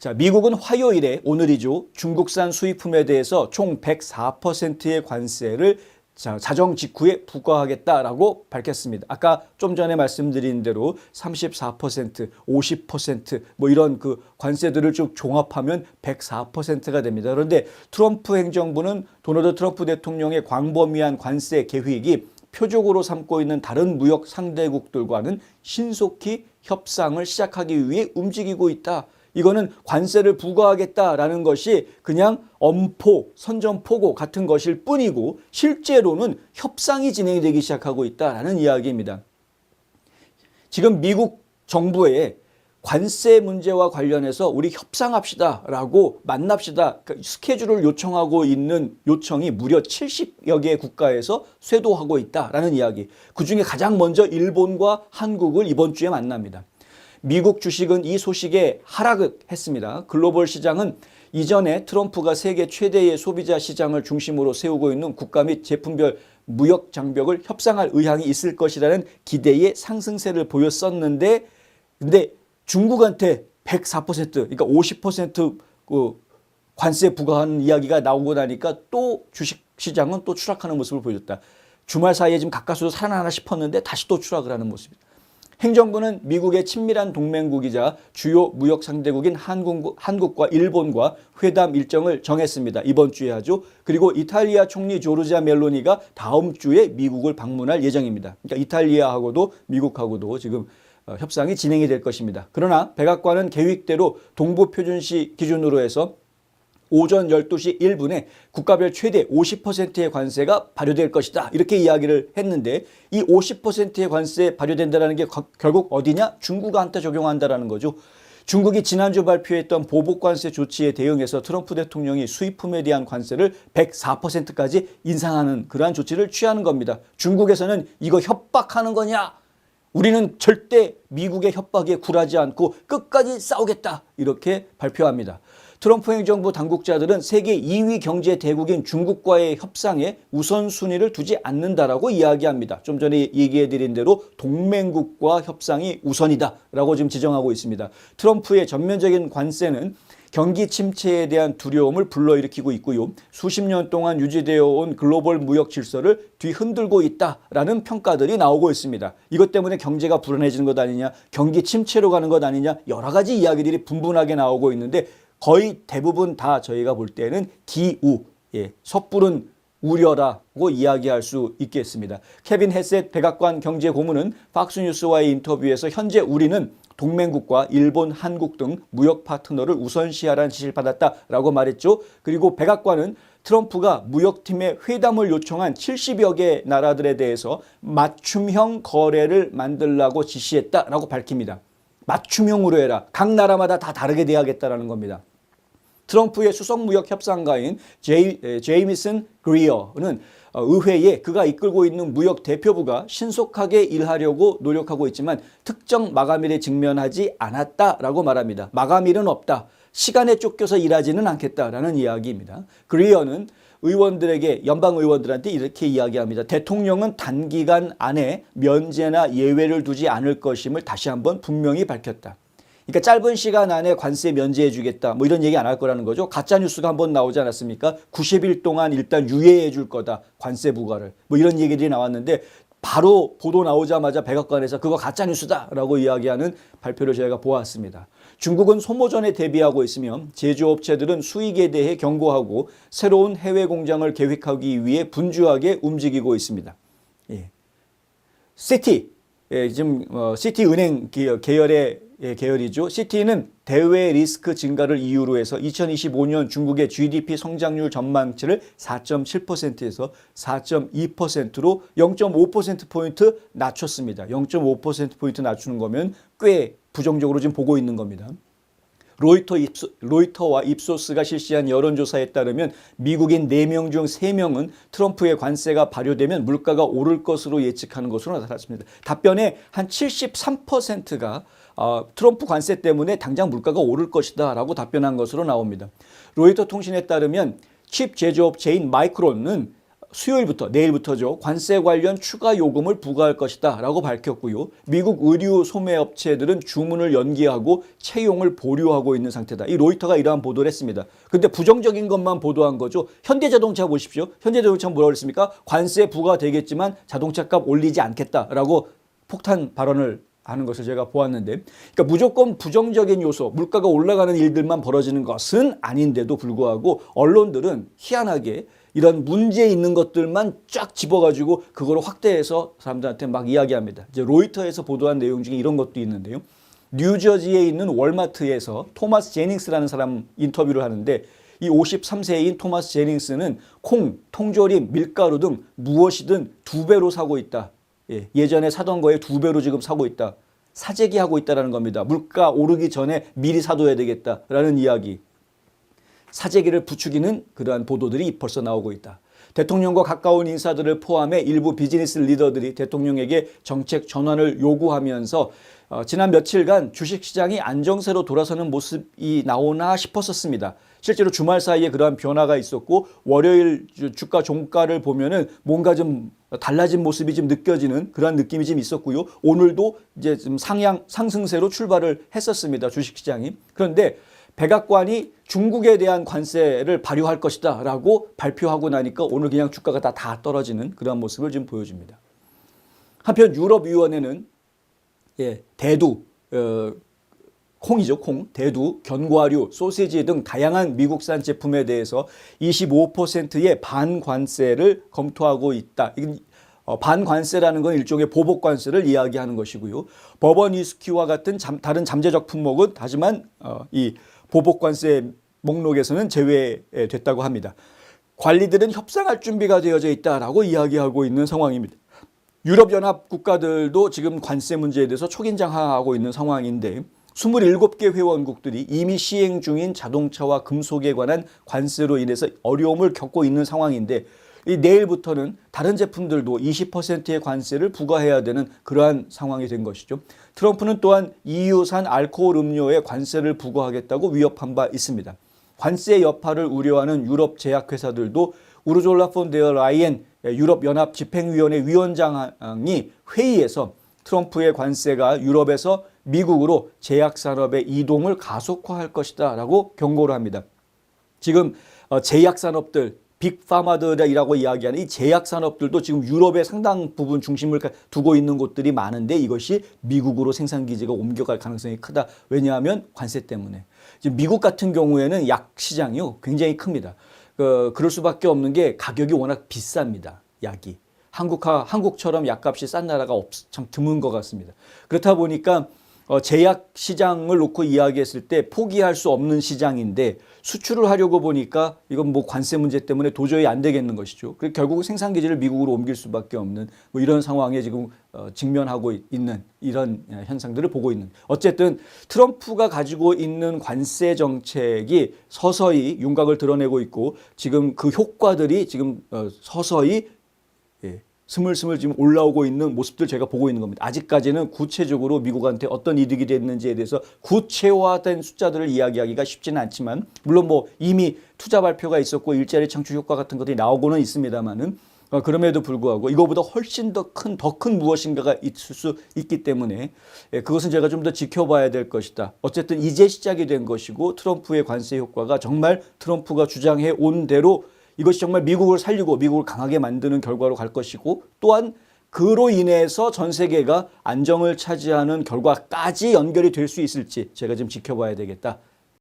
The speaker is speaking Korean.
자, 미국은 화요일에 오늘이죠. 중국산 수입품에 대해서 총 104%의 관세를 자정 직후에 부과하겠다라고 밝혔습니다. 아까 좀 전에 말씀드린 대로 34%, 50% 뭐 이런 그 관세들을 쭉 종합하면 104%가 됩니다. 그런데 트럼프 행정부는 도널드 트럼프 대통령의 광범위한 관세 계획이 표적으로 삼고 있는 다른 무역 상대국들과는 신속히 협상을 시작하기 위해 움직이고 있다. 이거는 관세를 부과하겠다라는 것이 그냥 엄포, 선전포고 같은 것일 뿐이고 실제로는 협상이 진행이 되기 시작하고 있다라는 이야기입니다. 지금 미국 정부에 관세 문제와 관련해서 우리 협상합시다라고 만납시다 스케줄을 요청하고 있는 요청이 무려 70여 개의 국가에서 쇄도하고 있다라는 이야기. 그중에 가장 먼저 일본과 한국을 이번 주에 만납니다. 미국 주식은 이 소식에 하락했습니다. 글로벌 시장은 이전에 트럼프가 세계 최대의 소비자 시장을 중심으로 세우고 있는 국가 및 제품별 무역 장벽을 협상할 의향이 있을 것이라는 기대의 상승세를 보였었는데 근데 중국한테 104% 그러니까 50% 관세 부과하는 이야기가 나오고 나니까 또 주식 시장은 또 추락하는 모습을 보여줬다. 주말 사이에 지금 가까스로 살아나나 싶었는데 다시 또 추락을 하는 모습입니다. 행정부는 미국의 친밀한 동맹국이자 주요 무역 상대국인 한국과 일본과 회담 일정을 정했습니다. 이번 주에 하죠. 그리고 이탈리아 총리 조르지아 멜로니가 다음 주에 미국을 방문할 예정입니다. 그러니까 이탈리아하고도 미국하고도 지금 협상이 진행이 될 것입니다. 그러나 백악관은 계획대로 동부표준시 기준으로 해서 오전 12시 1분에 국가별 최대 50%의 관세가 발효될 것이다. 이렇게 이야기를 했는데 이 50%의 관세 발효된다는 게 결국 어디냐? 중국한테 적용한다는 거죠. 중국이 지난주 발표했던 보복관세 조치에 대응해서 트럼프 대통령이 수입품에 대한 관세를 104%까지 인상하는 그러한 조치를 취하는 겁니다. 중국에서는 이거 협박하는 거냐? 우리는 절대 미국의 협박에 굴하지 않고 끝까지 싸우겠다. 이렇게 발표합니다. 트럼프 행정부 당국자들은 세계 2위 경제 대국인 중국과의 협상에 우선순위를 두지 않는다라고 이야기합니다. 좀 전에 얘기해드린 대로 동맹국과 협상이 우선이다라고 지금 지정하고 있습니다. 트럼프의 전면적인 관세는 경기 침체에 대한 두려움을 불러일으키고 있고요. 수십 년 동안 유지되어 온 글로벌 무역 질서를 뒤흔들고 있다라는 평가들이 나오고 있습니다. 이것 때문에 경제가 불안해지는 것 아니냐, 경기 침체로 가는 것 아니냐 여러 가지 이야기들이 분분하게 나오고 있는데 거의 대부분 다 저희가 볼 때는 기우, 섣부른 우려라고 이야기할 수 있겠습니다. 케빈 헤셋 백악관 경제고문은 팍스뉴스와의 인터뷰에서 현재 우리는 동맹국과 일본, 한국 등 무역 파트너를 우선시하라는 지시를 받았다라고 말했죠. 그리고 백악관은 트럼프가 무역팀의 회담을 요청한 70여 개 나라들에 대해서 맞춤형 거래를 만들라고 지시했다라고 밝힙니다. 맞춤형으로 해라. 각 나라마다 다 다르게 대하겠다라는 겁니다. 트럼프의 수석무역협상가인 제이미슨 그리어는 의회에 그가 이끌고 있는 무역 대표부가 신속하게 일하려고 노력하고 있지만 특정 마감일에 직면하지 않았다라고 말합니다. 마감일은 없다. 시간에 쫓겨서 일하지는 않겠다라는 이야기입니다. 그리어는 의원들에게 연방 의원들한테 이렇게 이야기합니다. 대통령은 단기간 안에 면제나 예외를 두지 않을 것임을 다시 한번 분명히 밝혔다. 그러니까 짧은 시간 안에 관세 면제해 주겠다 뭐 이런 얘기 안 할 거라는 거죠. 가짜 뉴스가 한번 나오지 않았습니까? 90일 동안 일단 유예해 줄 거다. 관세 부과를. 뭐 이런 얘기들이 나왔는데 바로 보도 나오자마자 백악관에서 그거 가짜 뉴스다라고 이야기하는 발표를 저희가 보았습니다. 중국은 소모전에 대비하고 있으며 제조업체들은 수익에 대해 경고하고 새로운 해외 공장을 계획하기 위해 분주하게 움직이고 있습니다. 시티, 지금 시티은행 계열이죠. 시티는 대외 리스크 증가를 이유로 해서 2025년 중국의 GDP 성장률 전망치를 4.7%에서 4.2%로 0.5%포인트 낮췄습니다. 0.5%포인트 낮추는 거면 꽤 부정적으로 지금 보고 있는 겁니다. 로이터와 입소스가 실시한 여론조사에 따르면 미국인 4명 중 3명은 트럼프의 관세가 발효되면 물가가 오를 것으로 예측하는 것으로 나타났습니다. 답변의 한 73%가 트럼프 관세 때문에 당장 물가가 오를 것이다 라고 답변한 것으로 나옵니다. 로이터 통신에 따르면 칩 제조업체인 마이크론은 수요일부터 내일부터죠. 관세 관련 추가 요금을 부과할 것이다 라고 밝혔고요. 미국 의류 소매업체들은 주문을 연기하고 채용을 보류하고 있는 상태다. 이 로이터가 이러한 보도를 했습니다. 근데 부정적인 것만 보도한 거죠. 현대자동차 보십시오. 현대자동차는 뭐라고 그랬습니까? 관세 부과되겠지만 자동차값 올리지 않겠다라고 폭탄 발언을 하는 것을 제가 보았는데, 그러니까 무조건 부정적인 요소, 물가가 올라가는 일들만 벌어지는 것은 아닌데도 불구하고 언론들은 희한하게 이런 문제 있는 것들만 쫙 집어가지고 그걸 확대해서 사람들한테 막 이야기합니다. 이제 로이터에서 보도한 내용 중에 이런 것도 있는데요. 뉴저지에 있는 월마트에서 토마스 제닝스라는 사람 인터뷰를 하는데, 이 53세인 토마스 제닝스는 콩, 통조림, 밀가루 등 무엇이든 2배로 사고 있다. 예전에 사던 거에 2배로 지금 사고 있다. 사재기하고 있다는 겁니다. 물가 오르기 전에 미리 사둬야 되겠다라는 이야기. 사재기를 부추기는 그러한 보도들이 벌써 나오고 있다. 대통령과 가까운 인사들을 포함해 일부 비즈니스 리더들이 대통령에게 정책 전환을 요구하면서 지난 며칠간 주식시장이 안정세로 돌아서는 모습이 나오나 싶었었습니다. 실제로 주말 사이에 그러한 변화가 있었고 월요일 주가 종가를 보면은 뭔가 좀 달라진 모습이 좀 느껴지는 그런 느낌이 좀 있었고요. 오늘도 이제 좀 상승세로 출발을 했었습니다. 주식시장이. 그런데 백악관이 중국에 대한 관세를 발효할 것이다 라고 발표하고 나니까 오늘 그냥 주가가 다 떨어지는 그런 모습을 좀 보여줍니다. 한편 유럽위원회는 대두, 콩이죠, 콩, 대두, 견과류, 소시지 등 다양한 미국산 제품에 대해서 25%의 반관세를 검토하고 있다. 반관세라는 건 일종의 보복관세를 이야기하는 것이고요. 버번 위스키와 같은 다른 잠재적 품목은 하지만 이 보복관세 목록에서는 제외됐다고 합니다. 관리들은 협상할 준비가 되어져 있다라고 이야기하고 있는 상황입니다. 유럽연합 국가들도 지금 관세 문제에 대해서 초긴장하고 있는 상황인데 27개 회원국들이 이미 시행 중인 자동차와 금속에 관한 관세로 인해서 어려움을 겪고 있는 상황인데 내일부터는 다른 제품들도 20%의 관세를 부과해야 되는 그러한 상황이 된 것이죠. 트럼프는 또한 EU산 알코올 음료에 관세를 부과하겠다고 위협한 바 있습니다. 관세 여파를 우려하는 유럽 제약회사들도 우르졸라 폰 데어 라이엔 유럽연합 집행위원회 위원장이 회의에서 트럼프의 관세가 유럽에서 미국으로 제약산업의 이동을 가속화할 것이다 라고 경고를 합니다. 지금 제약산업들 빅파마들이라고 이야기하는 이 제약산업들도 지금 유럽의 상당 부분 중심을 두고 있는 곳들이 많은데 이것이 미국으로 생산기지가 옮겨갈 가능성이 크다. 왜냐하면 관세 때문에. 지금 미국 같은 경우에는 약 시장이요 굉장히 큽니다. 그럴 수밖에 없는 게 가격이 워낙 비쌉니다. 약이. 한국처럼 약값이 싼 나라가 참 드문 것 같습니다. 그렇다 보니까 제약 시장을 놓고 이야기했을 때 포기할 수 없는 시장인데 수출을 하려고 보니까 이건 뭐 관세 문제 때문에 도저히 안 되겠는 것이죠. 그래서 결국 생산기지를 미국으로 옮길 수밖에 없는 뭐 이런 상황에 지금 직면하고 있는 이런 현상들을 보고 있는. 어쨌든 트럼프가 가지고 있는 관세 정책이 서서히 윤곽을 드러내고 있고 지금 그 효과들이 지금 서서히 스물스물 지금 올라오고 있는 모습들 제가 보고 있는 겁니다. 아직까지는 구체적으로 미국한테 어떤 이득이 됐는지에 대해서 구체화된 숫자들을 이야기하기가 쉽지는 않지만 물론 뭐 이미 투자 발표가 있었고 일자리 창출 효과 같은 것들이 나오고는 있습니다만은 그럼에도 불구하고 이거보다 훨씬 더 큰 무엇인가가 있을 수 있기 때문에 그것은 제가 좀 더 지켜봐야 될 것이다. 어쨌든 이제 시작이 된 것이고 트럼프의 관세 효과가 정말 트럼프가 주장해 온 대로 이것이 정말 미국을 살리고 미국을 강하게 만드는 결과로 갈 것이고 또한 그로 인해서 전 세계가 안정을 차지하는 결과까지 연결이 될 수 있을지 제가 좀 지켜봐야 되겠다.